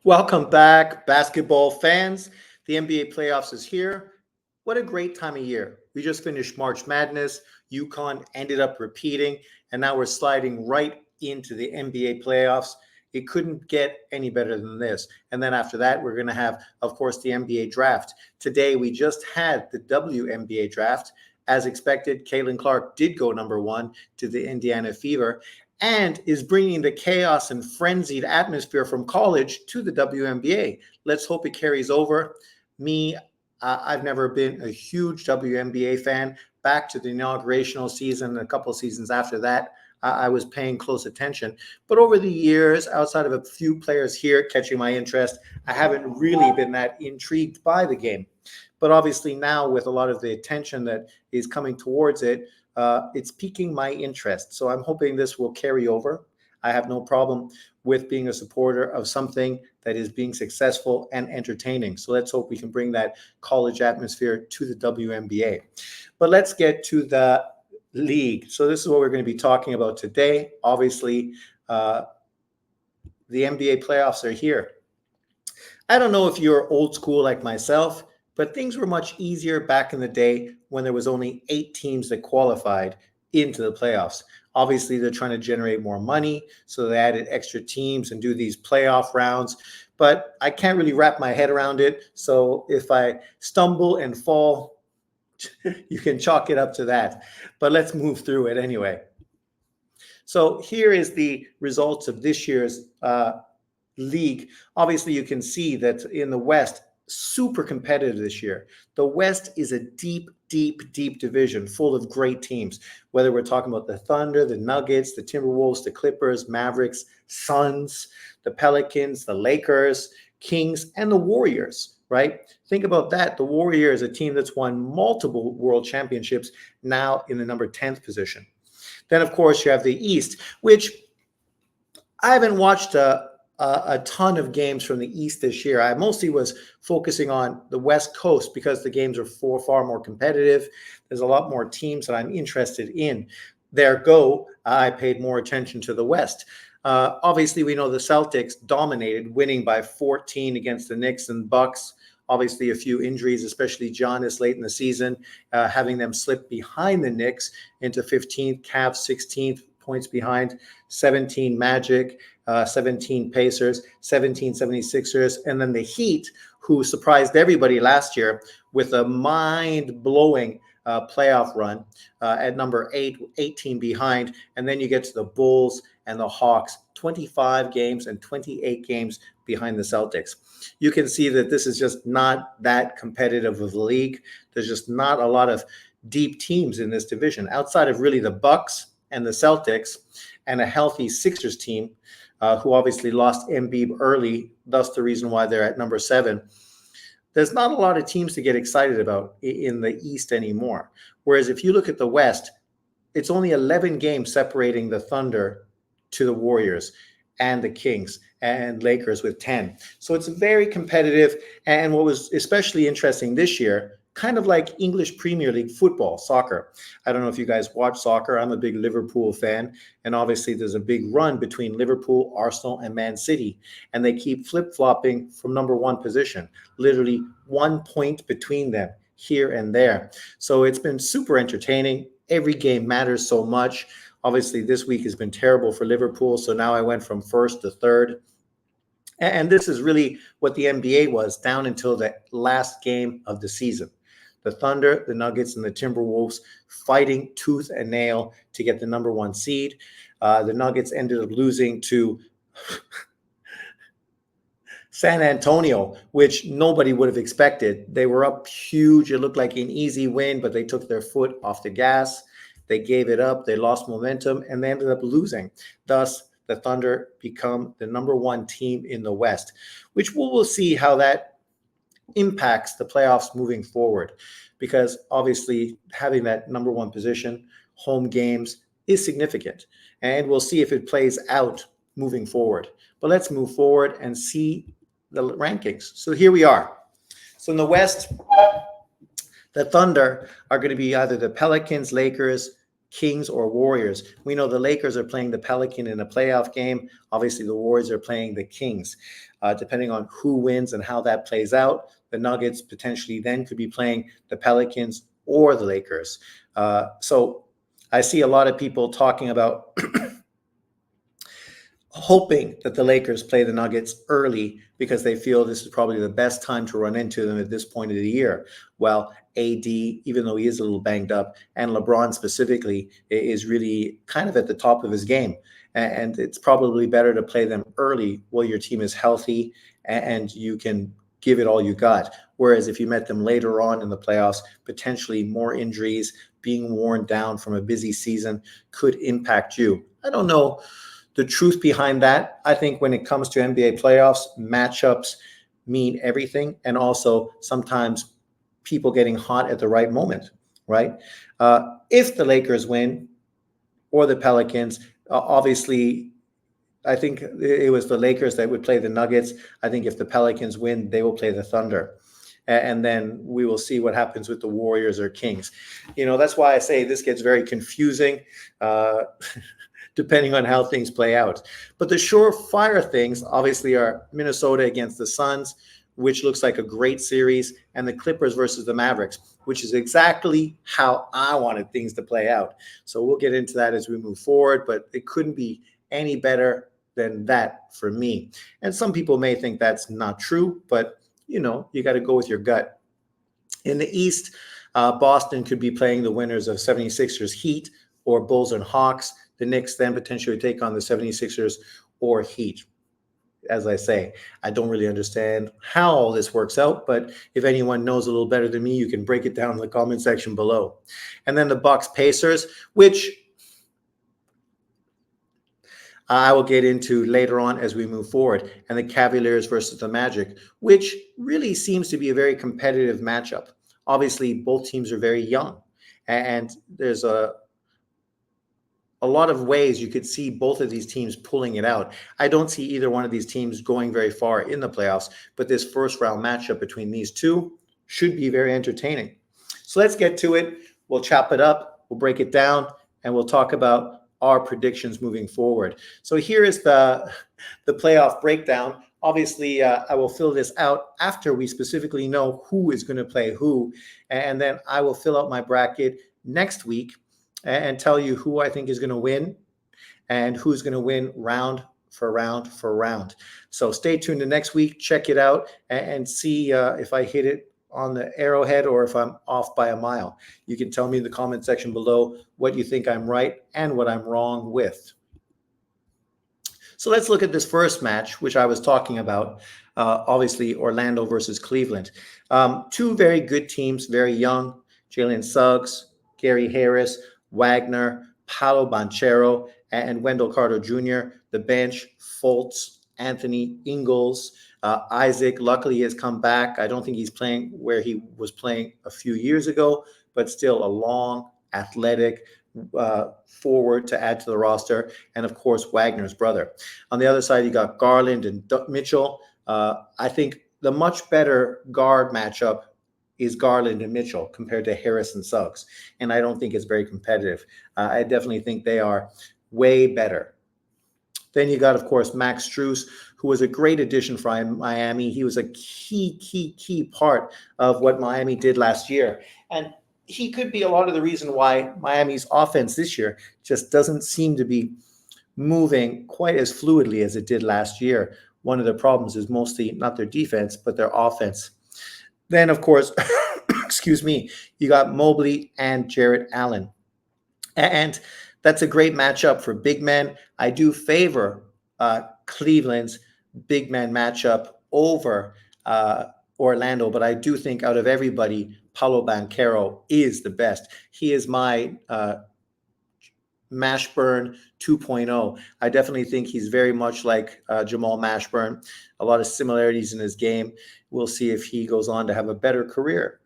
Welcome back, basketball fans. The NBA playoffs is here. What a great time of year. We just finished March Madness. UConn ended up repeating, and now we're sliding right into the NBA playoffs. It couldn't get any better than this. And then after that, we're going to have, of course, the NBA draft. Today, we just had the WNBA draft. As expected, Caitlin Clark did go number one to the Indiana Fever and is bringing the chaos and frenzied atmosphere from college to the WNBA. Let's hope it carries over. Me, I've never been a huge WNBA fan. Back to the inaugurational season, a couple of seasons after that, I was paying close attention. But over the years, outside of a few players here catching my interest, I haven't really been that intrigued by the game. But obviously now with a lot of the attention that is coming towards it, it's piquing my interest. So I'm hoping this will carry over. I have no problem with being a supporter of something that is being successful and entertaining. So let's hope we can bring that college atmosphere to the WNBA. But let's get to the league. So this is what we're going to be talking about today. Obviously, the NBA playoffs are here. I don't know if you're old school like myself, but things were much easier back in the day when there was only 8 teams that qualified into the playoffs. Obviously, they're trying to generate more money, so they added extra teams and do these playoff rounds. But I can't really wrap my head around it. So if I stumble and fall, you can chalk it up to that. But let's move through it anyway. So here is the results of this year's league. Obviously, you can see that in the West, super competitive this year. The West is a deep, deep, deep division full of great teams, whether we're talking about the Thunder, the Nuggets, the Timberwolves, the Clippers, Mavericks, Suns, the Pelicans, the Lakers, Kings, and the Warriors, right? Think about that. The Warriors, a team that's won multiple world championships, now in the number 10th position. Then, of course, you have the East, which I haven't watched a ton of games from the East this year. I mostly was focusing on the West Coast because the games are far more competitive. There's a lot more teams that I'm interested in. I paid more attention to the West. Obviously, we know the Celtics dominated, winning by 14 against the Knicks and Bucks. Obviously, a few injuries, especially Giannis late in the season, having them slip behind the Knicks into 15th, Cavs 16th, points behind, 17 Magic, 17 Pacers, 17 76ers, and then the Heat, who surprised everybody last year with a mind-blowing playoff run at number 8, 18 behind. And then you get to the Bulls and the Hawks, 25 games and 28 games behind the Celtics. You can see that this is just not that competitive of a league. There's just not a lot of deep teams in this division outside of really the Bucks and the Celtics and a healthy Sixers team who obviously lost Embiid early, thus the reason why they're at number 7. There's not a lot of teams to get excited about in the East anymore. Whereas if you look at the West, it's only 11 games separating the Thunder to the Warriors and the Kings and Lakers with 10. So it's very competitive. And what was especially interesting this year, kind of like English Premier League football, soccer. I don't know if you guys watch soccer. I'm a big Liverpool fan. And obviously there's a big run between Liverpool, Arsenal, and Man City. And they keep flip-flopping from number 1 position, literally 1 point between them here and there. So it's been super entertaining. Every game matters so much. Obviously this week has been terrible for Liverpool. So now I went from 1st to 3rd. And this is really what the NBA was down until the last game of the season. The Thunder, the Nuggets, and the Timberwolves fighting tooth and nail to get the number 1 seed. The Nuggets ended up losing to San Antonio, which nobody would have expected. They were up huge. It looked like an easy win, but they took their foot off the gas. They gave it up. They lost momentum, and they ended up losing. Thus, the Thunder become the number 1 team in the West, which we'll see how that impacts the playoffs moving forward, because obviously having that number 1 position, home games, is significant, and we'll see if it plays out moving forward. But let's move forward and see the rankings. So here we are. So in the West, the Thunder are going to be either the Pelicans, Lakers, Kings or Warriors. We know the Lakers are playing the Pelican in a playoff game. Obviously, the Warriors are playing the Kings. Depending on who wins and how that plays out, the Nuggets potentially then could be playing the Pelicans or the Lakers. So I see a lot of people talking about hoping that the Lakers play the Nuggets early because they feel this is probably the best time to run into them at this point of the year. Well, AD, even though he is a little banged up, and LeBron specifically is really kind of at the top of his game. And it's probably better to play them early while your team is healthy and you can give it all you got. Whereas if you met them later on in the playoffs, potentially more injuries, being worn down from a busy season could impact you. I don't know the truth behind that. I think when it comes to NBA playoffs, matchups mean everything. And also sometimes people getting hot at the right moment, right? If the Lakers win or the Pelicans, obviously, I think it was the Lakers that would play the Nuggets. I think if the Pelicans win, they will play the Thunder. And then we will see what happens with the Warriors or Kings. That's why I say this gets very confusing. Depending on how things play out. But the surefire things obviously are Minnesota against the Suns, which looks like a great series, and the Clippers versus the Mavericks, which is exactly how I wanted things to play out. So we'll get into that as we move forward, but it couldn't be any better than that for me. And some people may think that's not true, but you got to go with your gut. In the East, Boston could be playing the winners of 76ers Heat or Bulls and Hawks. The Knicks then potentially take on the 76ers or Heat. As I say, I don't really understand how all this works out, but if anyone knows a little better than me, you can break it down in the comment section below. And then the Bucks Pacers, which I will get into later on as we move forward, and the Cavaliers versus the Magic, which really seems to be a very competitive matchup. Obviously, both teams are very young, and there's a lot of ways you could see both of these teams pulling it out. I don't see either one of these teams going very far in the playoffs, but this first round matchup between these two should be very entertaining. So let's get to it. We'll chop it up, we'll break it down, and we'll talk about our predictions moving forward. So here is the playoff breakdown. Obviously, I will fill this out after we specifically know who is going to play who, and then I will fill out my bracket next week and tell you who I think is going to win and who's going to win round for round for round. So stay tuned to next week. Check it out and see if I hit it on the arrowhead or if I'm off by a mile. You can tell me in the comment section below what you think I'm right and what I'm wrong with. So let's look at this first match, which I was talking about. Obviously, Orlando versus Cleveland. Two very good teams, very young. Jalen Suggs, Gary Harris, Wagner, Paolo Banchero, and Wendell Carter Jr. The bench, Fultz, Anthony Ingles, Isaac. Luckily, has come back. I don't think he's playing where he was playing a few years ago, but still a long, athletic forward to add to the roster. And, of course, Wagner's brother. On the other side, you got Garland and Mitchell. I think the much better guard matchup is Garland and Mitchell compared to Harris and Suggs. And I don't think it's very competitive. I definitely think they are way better. Then you got, of course, Max Strus, who was a great addition for Miami. He was a key part of what Miami did last year. And he could be a lot of the reason why Miami's offense this year just doesn't seem to be moving quite as fluidly as it did last year. One of the problems is mostly not their defense, but their offense. Then, of course, excuse me, you got Mobley and Jarrett Allen. And that's a great matchup for big men. I do favor Cleveland's big man matchup over Orlando, but I do think out of everybody, Paolo Banchero is the best. He is my Mashburn 2.0. I definitely think he's very much like Jamal Mashburn. A lot of similarities in his game. We'll see if he goes on to have a better career.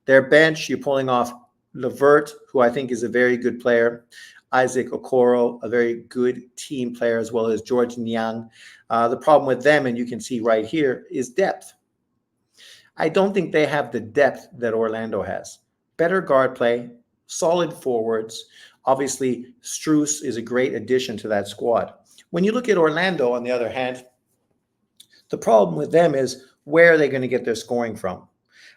Their bench, you're pulling off LeVert, who I think is a very good player. Isaac Okoro, a very good team player, as well as George Niang. The problem with them, and you can see right here, is depth. I don't think they have the depth that Orlando has. Better guard play, solid forwards. Obviously, Strus is a great addition to that squad. When you look at Orlando, on the other hand, the problem with them is where are they going to get their scoring from?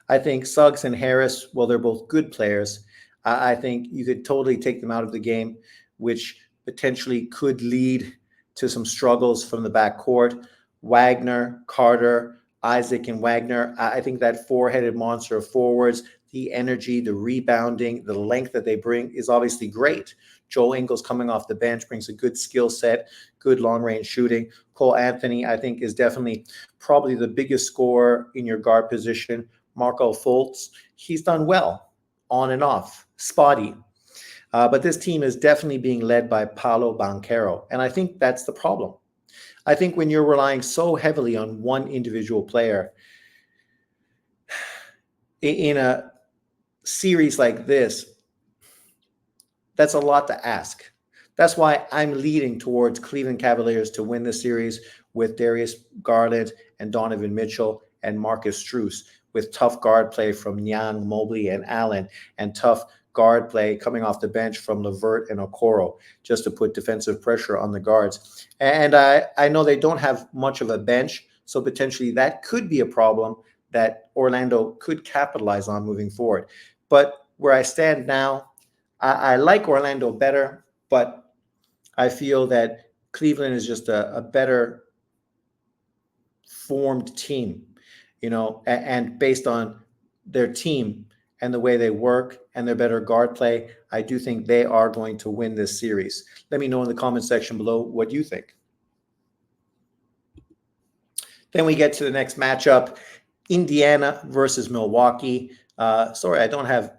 I think Suggs and Harris, well, they're both good players. I think you could totally take them out of the game, which potentially could lead to some struggles from the back court. Wagner, Carter, Isaac, and Wagner. I think that four-headed monster of forwards, the energy, the rebounding, the length that they bring is obviously great. Joel Ingles coming off the bench brings a good skill set, good long-range shooting. Cole Anthony, I think, is definitely probably the biggest scorer in your guard position. Marco Fultz, he's done well on and off, spotty. But this team is definitely being led by Paolo Banchero, and I think that's the problem. I think when you're relying so heavily on one individual player in a series like this, that's a lot to ask. That's why I'm leading towards Cleveland Cavaliers to win the series with Darius Garland and Donovan Mitchell and Marcus Strus, with tough guard play from Niang, Mobley, and Allen, and tough guard play coming off the bench from LeVert and Okoro, just to put defensive pressure on the guards. And I know they don't have much of a bench, so potentially that could be a problem that Orlando could capitalize on moving forward. But where I stand now, I like Orlando better, but I feel that Cleveland is just a better formed team, and based on their team and the way they work and their better guard play, I do think they are going to win this series. Let me know in the comment section below what you think. Then we get to the next matchup, Indiana versus Milwaukee. Sorry, I don't have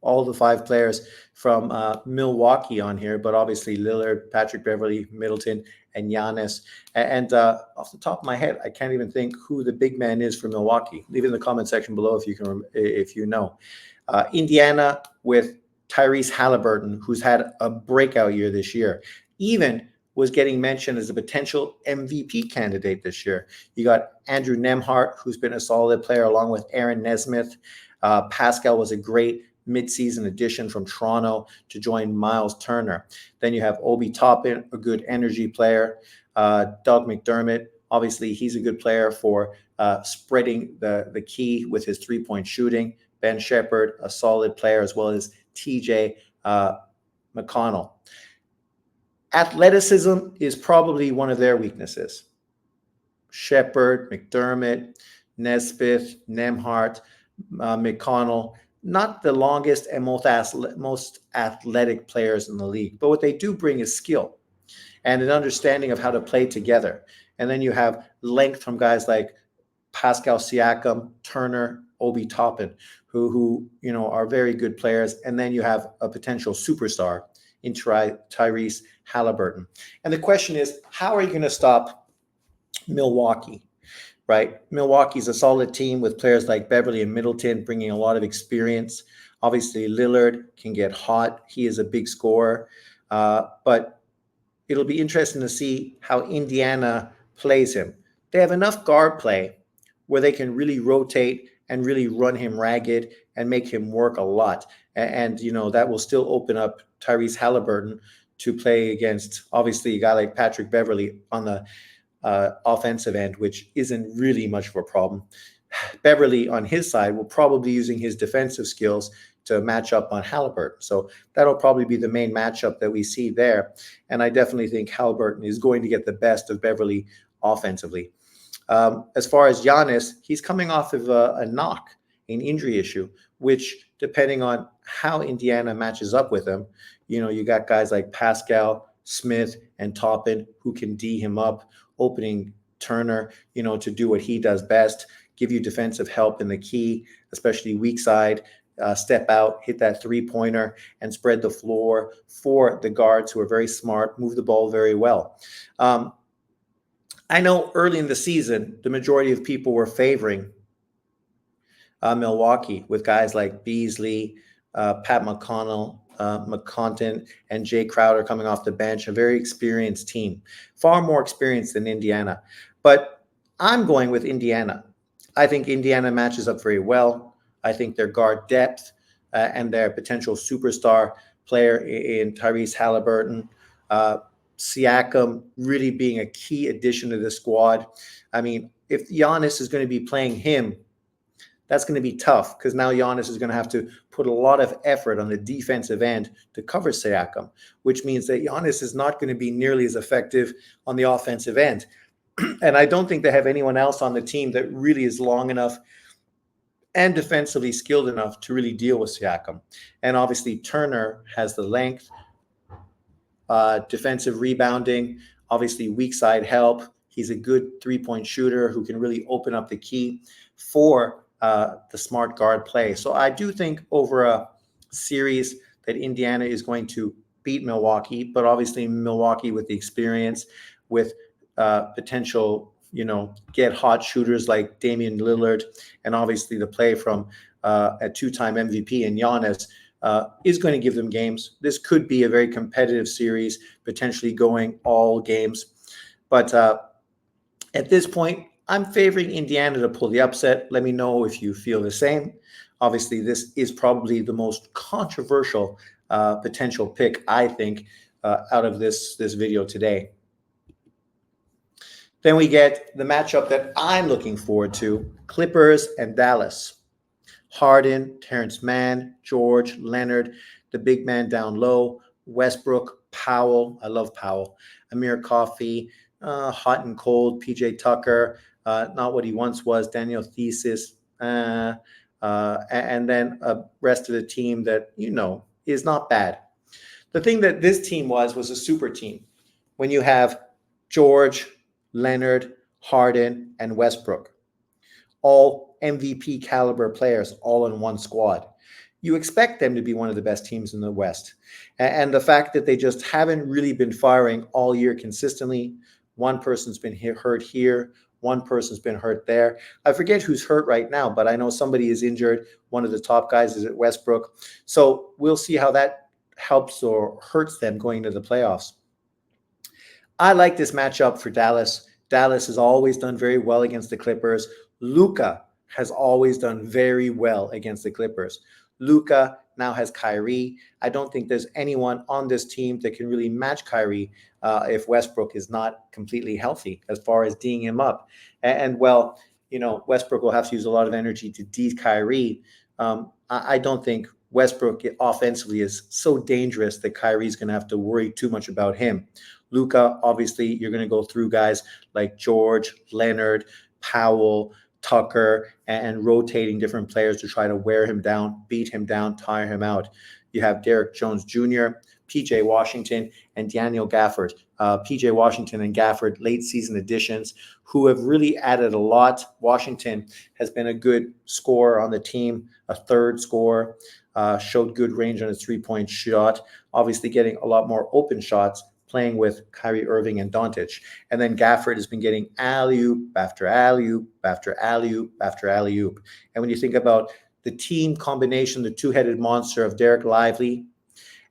all the 5 players from Milwaukee on here, but obviously Lillard, Patrick Beverley, Middleton, and Giannis. And off the top of my head, I can't even think who the big man is for Milwaukee. Leave it in the comment section below if you know. Indiana with Tyrese Halliburton, who's had a breakout year this year, even was getting mentioned as a potential MVP candidate this year. You got Andrew Nembhard, who's been a solid player, along with Aaron Nesmith. Pascal was a great midseason addition from Toronto to join Miles Turner. Then you have Obi Toppin, a good energy player. Doug McDermott, obviously he's a good player for spreading the key with his three-point shooting. Ben Shepherd, a solid player, as well as TJ McConnell. Athleticism is probably one of their weaknesses. Shepherd, McDermott, Nesmith, Nembhard, McConnell, not the longest and most athletic players in the league, but what they do bring is skill and an understanding of how to play together. And then you have length from guys like Pascal Siakam, Turner, Obi Toppin, who are very good players. And then you have a potential superstar in Tyrese Halliburton. And the question is, how are you going to stop Milwaukee? Right? Milwaukee's a solid team with players like Beverley and Middleton bringing a lot of experience. Obviously, Lillard can get hot. He is a big scorer. But it'll be interesting to see how Indiana plays him. They have enough guard play where they can really rotate and really run him ragged and make him work a lot. And that will still open up Tyrese Halliburton to play against, obviously, a guy like Patrick Beverley on the offensive end, which isn't really much of a problem. Beverley on his side will probably be using his defensive skills to match up on Halliburton. So that'll probably be the main matchup that we see there. And I definitely think Halliburton is going to get the best of Beverley offensively. As far as Giannis, he's coming off of a knock, an injury issue, which depending on how Indiana matches up with him, you got guys like Pascal, Smith, and Toppin who can D him up, opening Turner, to do what he does best, give you defensive help in the key, especially weak side, step out, hit that three-pointer, and spread the floor for the guards who are very smart, move the ball very well. I know early in the season, the majority of people were favoring Milwaukee with guys like Beasley, Pat McConnell, McConton, and Jay Crowder coming off the bench, a very experienced team, far more experienced than Indiana. But I'm going with Indiana. I think Indiana matches up very well. I think their guard depth and their potential superstar player in Tyrese Halliburton. Siakam really being a key addition to the squad. I mean, if Giannis is going to be playing him, that's going to be tough because now Giannis is going to have to put a lot of effort on the defensive end to cover Siakam, which means that Giannis is not going to be nearly as effective on the offensive end. And I don't think they have anyone else on the team that really is long enough and defensively skilled enough to really deal with Siakam. And obviously, Turner has the length, defensive rebounding, obviously weak side help. He's a good three-point shooter who can really open up the key for the smart guard play. So I do think over a series that Indiana is going to beat Milwaukee, but obviously Milwaukee with the experience, with potential, get hot shooters like Damian Lillard, and obviously the play from a two-time MVP in Giannis, is going to give them games. This could be a very competitive series, potentially going all games. But at this point, I'm favoring Indiana to pull the upset. Let me know if you feel the same. Obviously, this is probably the most controversial potential pick, I think, out of this video today. Then we get the matchup that I'm looking forward to, Clippers and Dallas. Harden, Terrence Mann, George, Leonard, the big man down low, Westbrook, Powell. I love Powell. Amir Coffey, hot and cold, PJ Tucker, not what he once was, Daniel Thesis, and then a rest of the team that, is not bad. The thing that this team was a super team. When you have George, Leonard, Harden, and Westbrook, all MVP caliber players all in one squad, you expect them to be one of the best teams in the West. And the fact that they just haven't really been firing all year consistently, one person's been hurt here, one person's been hurt there. I forget who's hurt right now, but I know somebody is injured. One of the top guys is at Westbrook. So we'll see how that helps or hurts them going into the playoffs. I like this matchup for Dallas. Dallas has always done very well against the Clippers. Luka has always done very well against the Clippers. Luka now has Kyrie. I don't think there's anyone on this team that can really match Kyrie if Westbrook is not completely healthy as far as D'ing him up. And Westbrook will have to use a lot of energy to D Kyrie. I don't think Westbrook offensively is so dangerous that Kyrie's going to have to worry too much about him. Luka, obviously, you're going to go through guys like George, Leonard, Powell, Tucker, and rotating different players to try to wear him down, beat him down, tire him out. You have Derrick Jones Jr., PJ Washington, and Daniel Gafford. PJ Washington and Gafford, late season additions, who have really added a lot. Washington has been a good scorer on the team, a third scorer, showed good range on his three-point shot, obviously getting a lot more open shots, playing with Kyrie Irving and Doncic. And then Gafford has been getting alley-oop after alley-oop after alley-oop after alley-oop. And when you think about the team combination, the two-headed monster of Derek Lively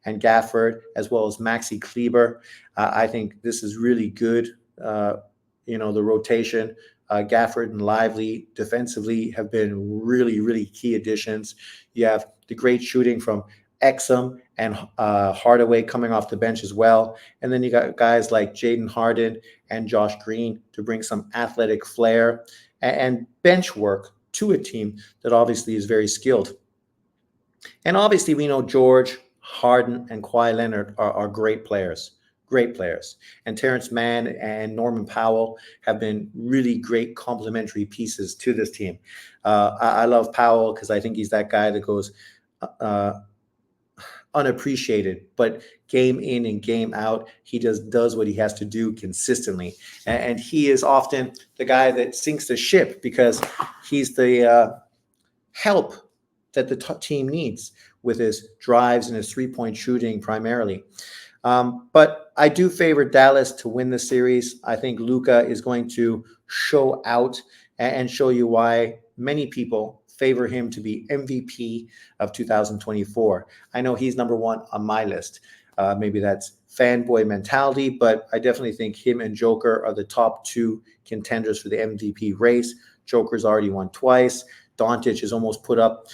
and Gafford, as well as Maxi Kleber, I think this is really good. The rotation, Gafford and Lively defensively have been really, really key additions. You have the great shooting from Exum and Hardaway coming off the bench as well. And then you got guys like Jaden Harden and Josh Green to bring some athletic flair and bench work to a team that obviously is very skilled. And obviously we know George, Harden, and Kawhi Leonard are great players. Great players. And Terrence Mann and Norman Powell have been really great complementary pieces to this team. I love Powell because I think he's that guy that goes unappreciated, but game in and game out, he just does what he has to do consistently. And he is often the guy that sinks the ship because he's the help that the team needs with his drives and his three-point shooting primarily. But I do favor Dallas to win the series. I think Luka is going to show out and show you why many people favor him to be MVP of 2024. I know he's number one on my list. Maybe that's fanboy mentality, but I definitely think him and Joker are the top two contenders for the MVP race. Joker's already won twice. Doncic has almost put up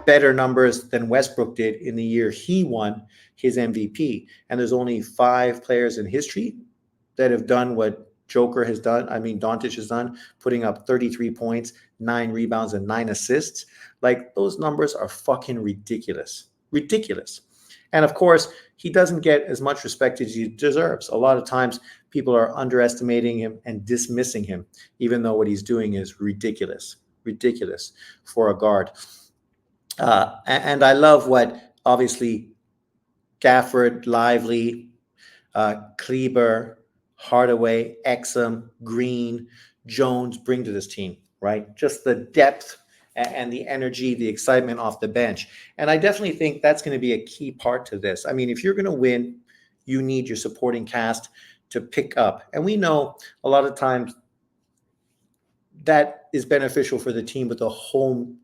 better numbers than Westbrook did in the year he won his MVP. And there's only 5 players in history that have done what Joker has done. I mean, Doncic has done, putting up 33 points, 9 rebounds, and 9 assists. Like, those numbers are fucking ridiculous. Ridiculous. And of course, he doesn't get as much respect as he deserves. A lot of times people are underestimating him and dismissing him, even though what he's doing is ridiculous, ridiculous for a guard. And I love what, obviously, Gafford, Lively, Kleber, Hardaway, Exum, Green, Jones bring to this team, right? Just the depth and the energy, the excitement off the bench. And I definitely think that's going to be a key part to this. I mean, if you're going to win, you need your supporting cast to pick up. And we know a lot of times that is beneficial for the team with the home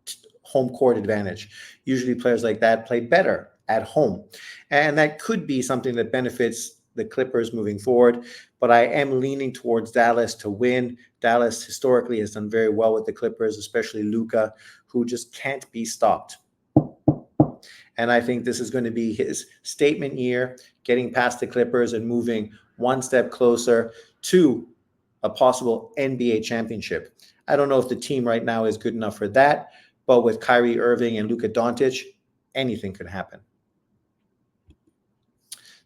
court advantage. Usually players like that play better at home. And that could be something that benefits the Clippers moving forward. But I am leaning towards Dallas to win. Dallas historically has done very well with the Clippers, especially Luka, who just can't be stopped. And I think this is going to be his statement year, getting past the Clippers and moving one step closer to a possible NBA championship. I don't know if the team right now is good enough for that, but with Kyrie Irving and Luka Doncic, anything could happen.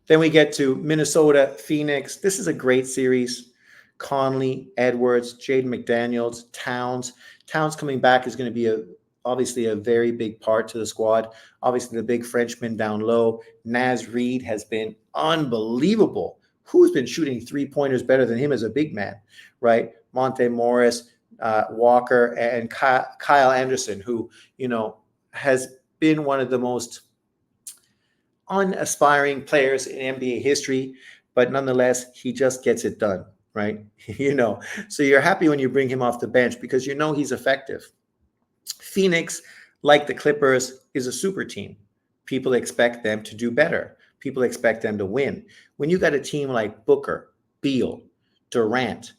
Then we get to Minnesota, Phoenix. This is a great series. Conley, Edwards, Jaden McDaniels, Towns. Towns coming back is going to be obviously a very big part to the squad. Obviously, the big Frenchman down low. Naz Reid has been unbelievable. Who's been shooting 3-pointers better than him as a big man, right? Monte Morris, Walker, and Kyle Anderson, who, has been one of the most unaspiring players in NBA history, but nonetheless, he just gets it done, right? So you're happy when you bring him off the bench because he's effective. Phoenix, like the Clippers, is a super team. People expect them to do better. People expect them to win. When you got a team like Booker, Beal, Durant,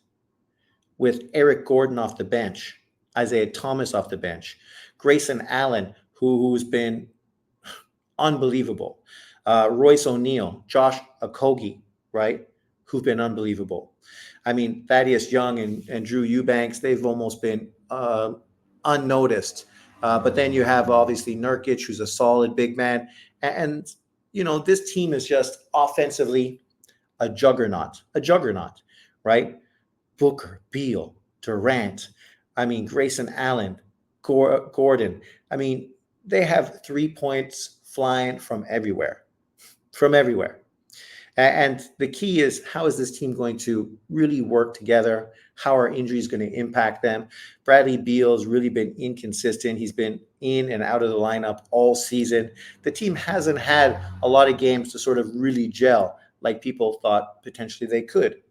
with Eric Gordon off the bench, Isaiah Thomas off the bench, Grayson Allen, who's been unbelievable, Royce O'Neal, Josh Okogie, right, who've been unbelievable. I mean, Thaddeus Young and Drew Eubanks, they've almost been unnoticed. But then you have, obviously, Nurkic, who's a solid big man. And this team is just offensively a juggernaut, right? Booker, Beal, Durant, Grayson Allen, Gordon. They have 3 points flying from everywhere. And the key is, how is this team going to really work together? How are injuries going to impact them? Bradley Beal's really been inconsistent. He's been in and out of the lineup all season. The team hasn't had a lot of games to sort of really gel like people thought potentially they could.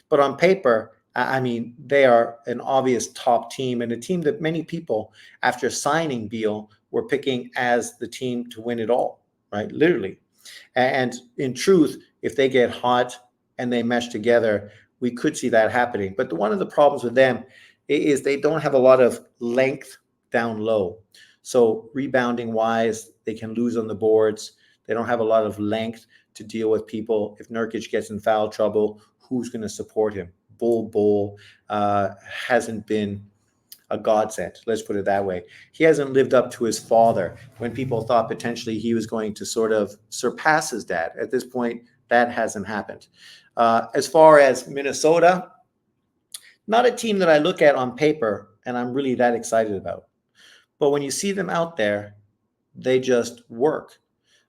But on paper, they are an obvious top team, and a team that many people, after signing Beal, were picking as the team to win it all, right? Literally. And in truth, if they get hot and they mesh together, we could see that happening. But one of the problems with them is they don't have a lot of length down low. So rebounding wise, they can lose on the boards. They don't have a lot of length to deal with people. If Nurkic gets in foul trouble, who's going to support him? Bol hasn't been a godsend. Let's put it that way. He hasn't lived up to his father when people thought potentially he was going to sort of surpass his dad. At this point, that hasn't happened. As far as Minnesota, not a team that I look at on paper and I'm really that excited about. But when you see them out there, they just work.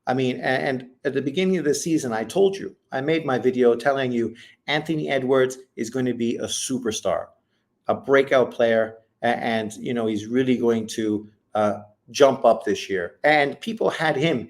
And at the beginning of the season, I told you, I made my video telling you Anthony Edwards is going to be a superstar, a breakout player, and he's really going to jump up this year. And people had him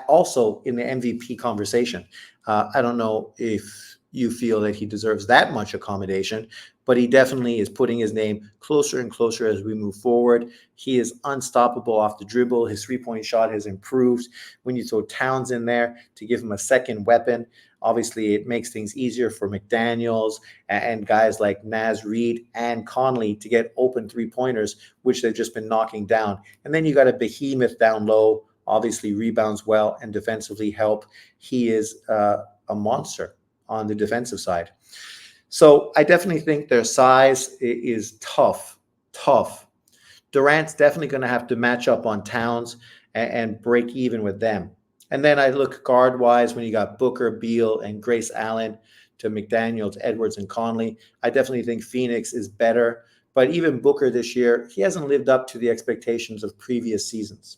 also in the MVP conversation. I don't know if you feel that he deserves that much accommodation, but he definitely is putting his name closer and closer as we move forward. He is unstoppable off the dribble. His three-point shot has improved. When you throw Towns in there to give him a second weapon, obviously it makes things easier for McDaniels and guys like Naz Reid and Conley to get open three-pointers, which they've just been knocking down. And then you got a behemoth down low, obviously rebounds well and defensively help. He is a monster on the defensive side. So I definitely think their size is tough. Durant's definitely going to have to match up on Towns and break even with them. And then I look guard-wise when you got Booker, Beal, and Grace Allen to McDaniels, Edwards, and Conley. I definitely think Phoenix is better. But even Booker this year, he hasn't lived up to the expectations of previous seasons.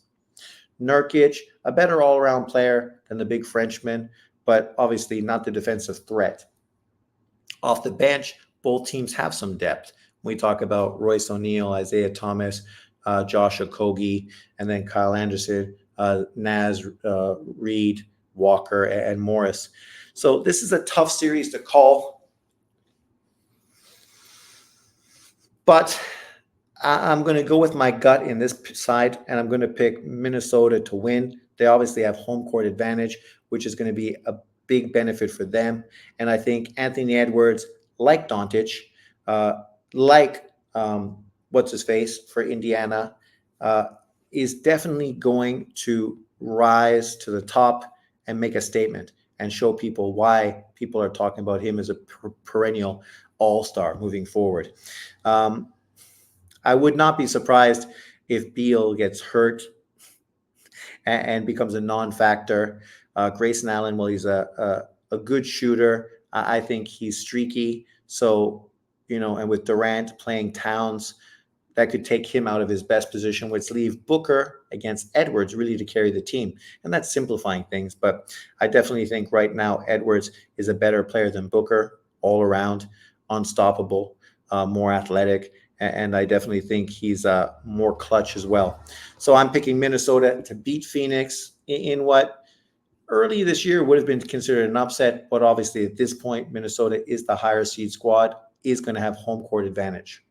Nurkic, a better all-around player than the big Frenchman, but obviously not the defensive threat. Off the bench, both teams have some depth. We talk about Royce O'Neal, Isaiah Thomas, Josh Okogie, and then Kyle Anderson, Naz Reid, Walker, and Morris. So this is a tough series to call. But I'm going to go with my gut in this side, and I'm going to pick Minnesota to win. They obviously have home court advantage, which is going to be a big benefit for them. And I think Anthony Edwards, like Doncic, like what's his face for Indiana, is definitely going to rise to the top and make a statement and show people why people are talking about him as a perennial all-star moving forward. I would not be surprised if Beal gets hurt and becomes a non-factor. Grayson Allen, well, he's a good shooter. I think he's streaky. So, and with Durant playing Towns, that could take him out of his best position, which leave Booker against Edwards really to carry the team. And that's simplifying things. But I definitely think right now Edwards is a better player than Booker, all around, unstoppable, more athletic. And I definitely think he's more clutch as well. So I'm picking Minnesota to beat Phoenix in what early this year would have been considered an upset. But obviously at this point, Minnesota is the higher seed squad, is going to have home court advantage.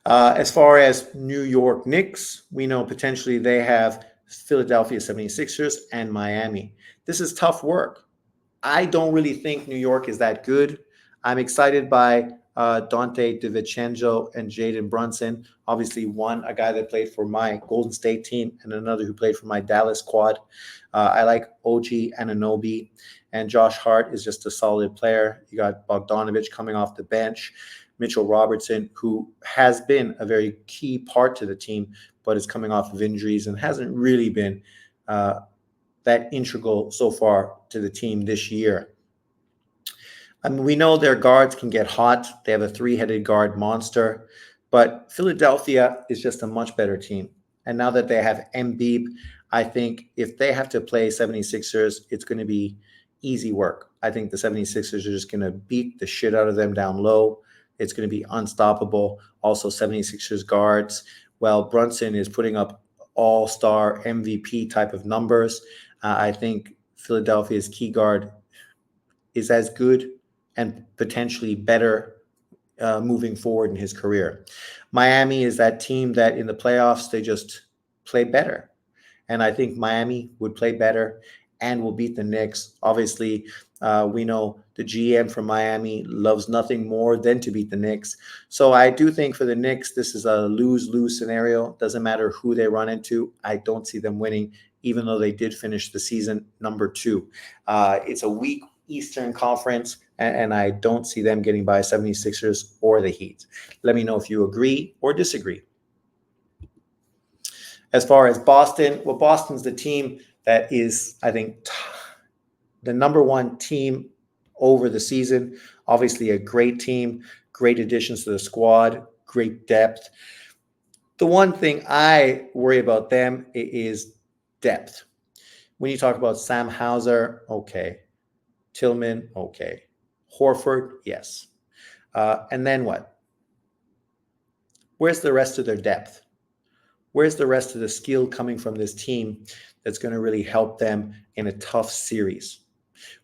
As far as New York Knicks, we know potentially they have Philadelphia 76ers and Miami. This is tough work. I don't really think New York is that good. I'm excited by Dante DiVincenzo and Jalen Brunson. Obviously, one, a guy that played for my Golden State team, and another who played for my Dallas squad. I like OG Anunoby, and Josh Hart is just a solid player. You got Bogdanovich coming off the bench. Mitchell Robertson, who has been a very key part to the team, but is coming off of injuries and hasn't really been that integral so far to the team this year. I mean, we know their guards can get hot. They have a three-headed guard monster, but Philadelphia is just a much better team. And now that they have Embiid, I think if they have to play 76ers, it's going to be easy work. I think the 76ers are just going to beat the shit out of them down low. It's going to be unstoppable. Also, 76ers guards. Well, Brunson is putting up all-star MVP type of numbers. I think Philadelphia's key guard is as good and potentially better moving forward in his career. Miami is that team that in the playoffs, they just play better. And I think Miami would play better and will beat the Knicks. Obviously, we know the GM from Miami loves nothing more than to beat the Knicks. So I do think for the Knicks, this is a lose-lose scenario. Doesn't matter who they run into. I don't see them winning, even though they did finish the season number 2. It's a weak Eastern Conference, and I don't see them getting by 76ers or the Heat. Let me know if you agree or disagree. As far as Boston, well, Boston's the team that is, I think, the number one team over the season. Obviously, a great team, great additions to the squad, great depth. The one thing I worry about them is depth. When you talk about Sam Hauser, okay. Tillman, okay. Horford, yes. And then what? Where's the rest of their depth? Where's the rest of the skill coming from this team that's going to really help them in a tough series?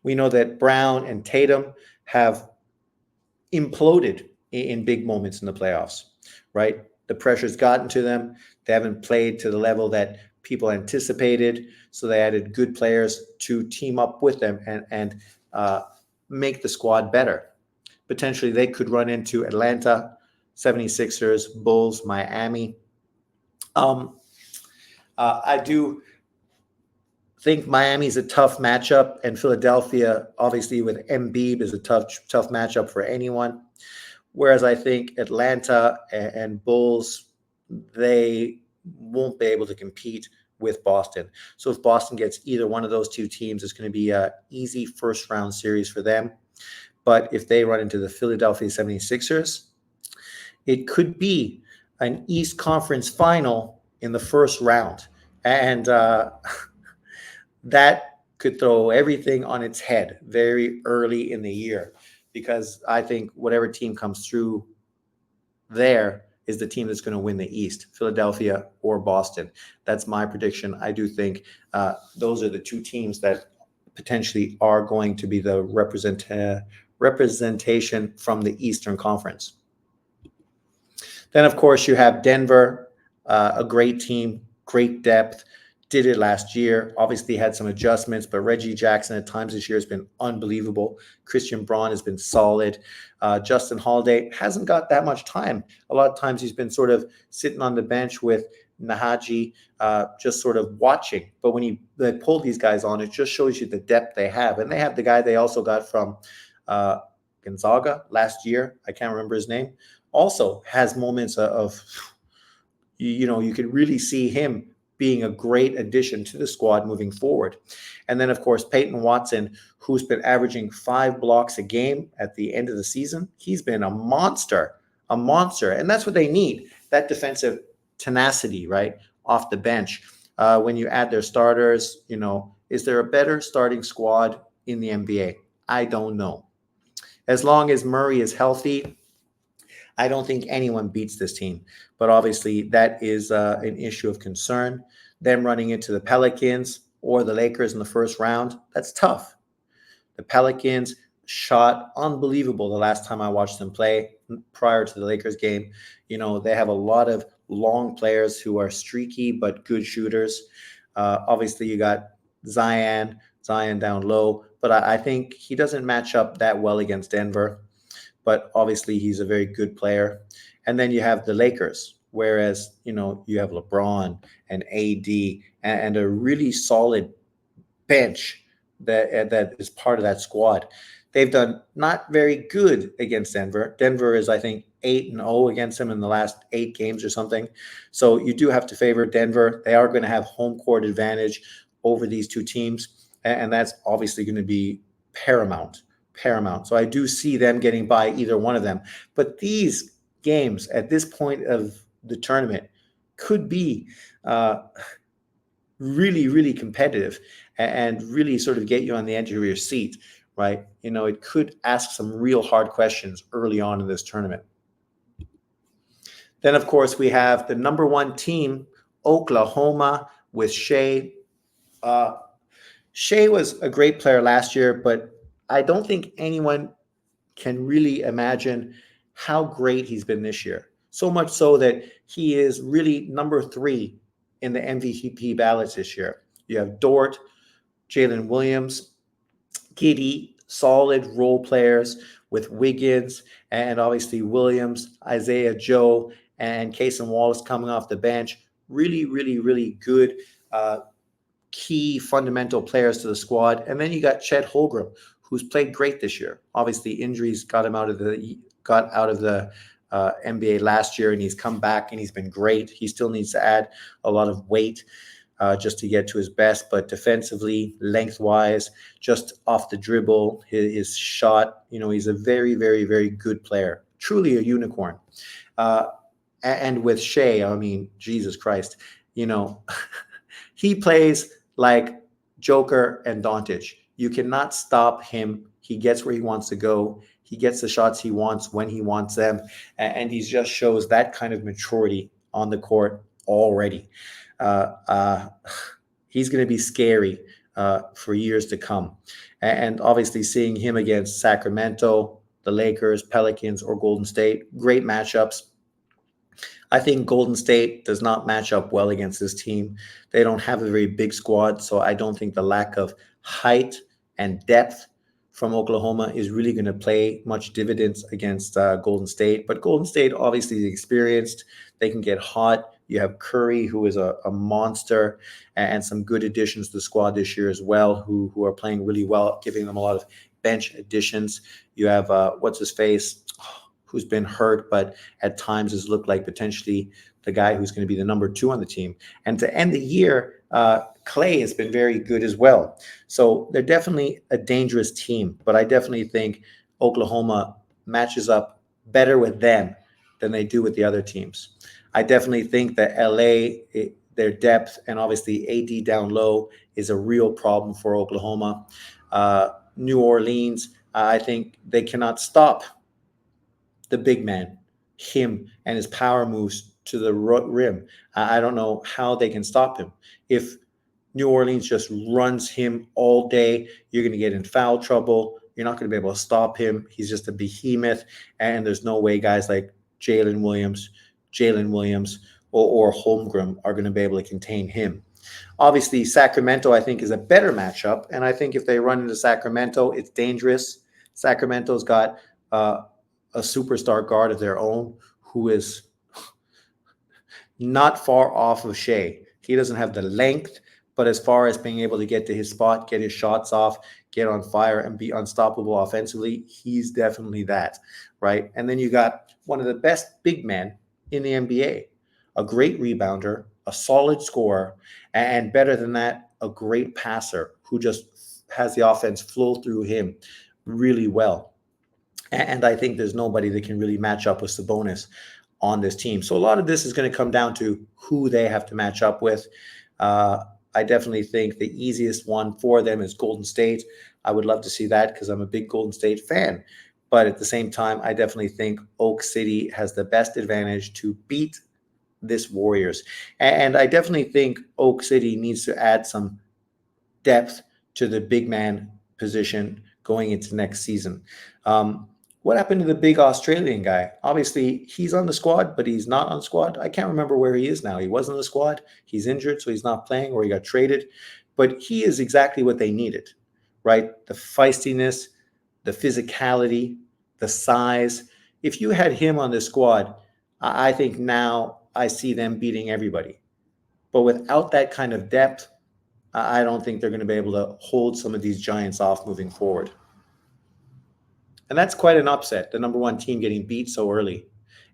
We know that Brown and Tatum have imploded in big moments in the playoffs, right? The pressure's gotten to them. They haven't played to the level that people anticipated. So they added good players to team up with them and make the squad better. Potentially, they could run into Atlanta, 76ers, Bulls, Miami. I do think Miami's a tough matchup, and Philadelphia, obviously with Embiid, is a tough matchup for anyone. Whereas I think Atlanta and Bulls, they won't be able to compete with Boston. So if Boston gets either one of those two teams, it's going to be an easy first round series for them. But if they run into the Philadelphia 76ers, it could be an East Conference final in the first round. And that could throw everything on its head very early in the year, because I think whatever team comes through there is the team that's going to win the East, Philadelphia or Boston. That's my prediction. I do think those are the two teams that potentially are going to be the representation from the Eastern Conference. Then, of course, you have Denver, a great team, great depth. Did it last year. Obviously had some adjustments, but Reggie Jackson at times this year has been unbelievable. Christian Braun has been solid. Justin Holiday hasn't got that much time. A lot of times he's been sort of sitting on the bench with Nahaji, just sort of watching. But when they pull these guys on, it just shows you the depth they have. And they have the guy they also got from Gonzaga last year. I can't remember his name. Also has moments of you could really see him being a great addition to the squad moving forward. And then, of course, Peyton Watson, who's been averaging 5 blocks a game at the end of the season. He's been a monster. And that's what they need, that defensive tenacity, right, off the bench. When you add their starters, is there a better starting squad in the NBA? I don't know. As long as Murray is healthy, I don't think anyone beats this team, but obviously that is an issue of concern. Them running into the Pelicans or the Lakers in the first round, that's tough. The Pelicans shot unbelievable the last time I watched them play prior to the Lakers game. They have a lot of long players who are streaky but good shooters. Obviously, you got Zion down low, but I think he doesn't match up that well against Denver. But obviously he's a very good player. And then you have the Lakers, whereas, you have LeBron and AD and a really solid bench that is part of that squad. They've done not very good against Denver. Denver is, I think, 8-0 against them in the last 8 games or something. So you do have to favor Denver. They are going to have home court advantage over these two teams. And that's obviously going to be paramount. So I do see them getting by either one of them. But these games at this point of the tournament could be really, really competitive and really sort of get you on the edge of your seat, right? It could ask some real hard questions early on in this tournament. Then, of course, we have the number 1 team, Oklahoma, with Shea. Shea was a great player last year, but I don't think anyone can really imagine how great he's been this year. So much so that he is really number 3 in the MVP ballots this year. You have Dort, Jalen Williams, Giddey, solid role players with Wiggins and obviously Williams, Isaiah Joe, and Cason Wallace coming off the bench. Really, really, really good key fundamental players to the squad. And then you got Chet Holmgren, who's played great this year. Obviously, injuries got out of the NBA last year, and he's come back and he's been great. He still needs to add a lot of weight just to get to his best, but defensively, lengthwise, just off the dribble, his shot, he's a very, very, very good player. Truly a unicorn. And with Shea, I mean, Jesus Christ, he plays like Joker and Doncic. You cannot stop him. He gets where he wants to go. He gets the shots he wants when he wants them. And he just shows that kind of maturity on the court already. He's going to be scary for years to come. And obviously seeing him against Sacramento, the Lakers, Pelicans, or Golden State, great matchups. I think Golden State does not match up well against this team. They don't have a very big squad, so I don't think the lack of height and depth from Oklahoma is really going to play much dividends against Golden State. But Golden State obviously is experienced. They can get hot. You have Curry, who is a monster, and some good additions to the squad this year as well, who are playing really well, giving them a lot of bench additions. You have what's his face, who's been hurt, but at times has looked like potentially the guy who's going to be the number 2 on the team. And to end the year, Clay has been very good as well. So they're definitely a dangerous team, but I definitely think Oklahoma matches up better with them than they do with the other teams. I definitely think that LA, their depth and obviously AD down low is a real problem for Oklahoma. New Orleans, I think they cannot stop the big man, him and his power moves to the rim. I don't know how they can stop him. If New Orleans just runs him all day, you're going to get in foul trouble. You're not going to be able to stop him. He's just a behemoth, and there's no way guys like Jalen Williams, or Holmgren are going to be able to contain him. Obviously, Sacramento, I think, is a better matchup, and I think if they run into Sacramento, it's dangerous. Sacramento's got a superstar guard of their own who is not far off of Shea. He doesn't have the length, but as far as being able to get to his spot, get his shots off, get on fire, and be unstoppable offensively, he's definitely that, right? And then you got one of the best big men in the NBA, a great rebounder, a solid scorer, and better than that, a great passer who just has the offense flow through him really well. And I think there's nobody that can really match up with Sabonis on this team. So a lot of this is going to come down to who they have to match up with. I definitely think the easiest one for them is Golden State. I would love to see that because I'm a big Golden State fan. But at the same time, I definitely think Oak City has the best advantage to beat this Warriors. And I definitely think Oak City needs to add some depth to the big man position going into next season. What happened to the big Australian guy? Obviously, he's on the squad, but he's not on the squad. I can't remember where he is now. He was on the squad. He's injured, so he's not playing, or he got traded. But he is exactly what they needed, right? The feistiness, the physicality, the size. If you had him on the squad, I think now I see them beating everybody. But without that kind of depth, I don't think they're going to be able to hold some of these giants off moving forward. And that's quite an upset, the number 1 team getting beat so early.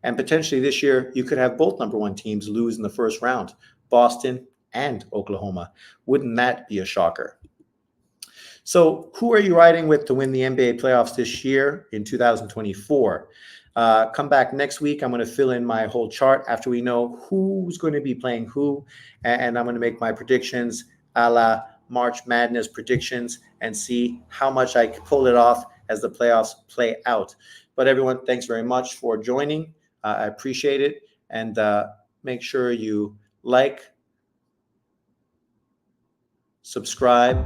And potentially this year, you could have both number 1 teams lose in the first round, Boston and Oklahoma. Wouldn't that be a shocker? So who are you riding with to win the NBA playoffs this year in 2024? Come back next week. I'm going to fill in my whole chart after we know who's going to be playing who. And I'm going to make my predictions a la March Madness predictions and see how much I can pull it off as the playoffs play out. But everyone, thanks very much for joining. I appreciate it. And make sure you like, subscribe,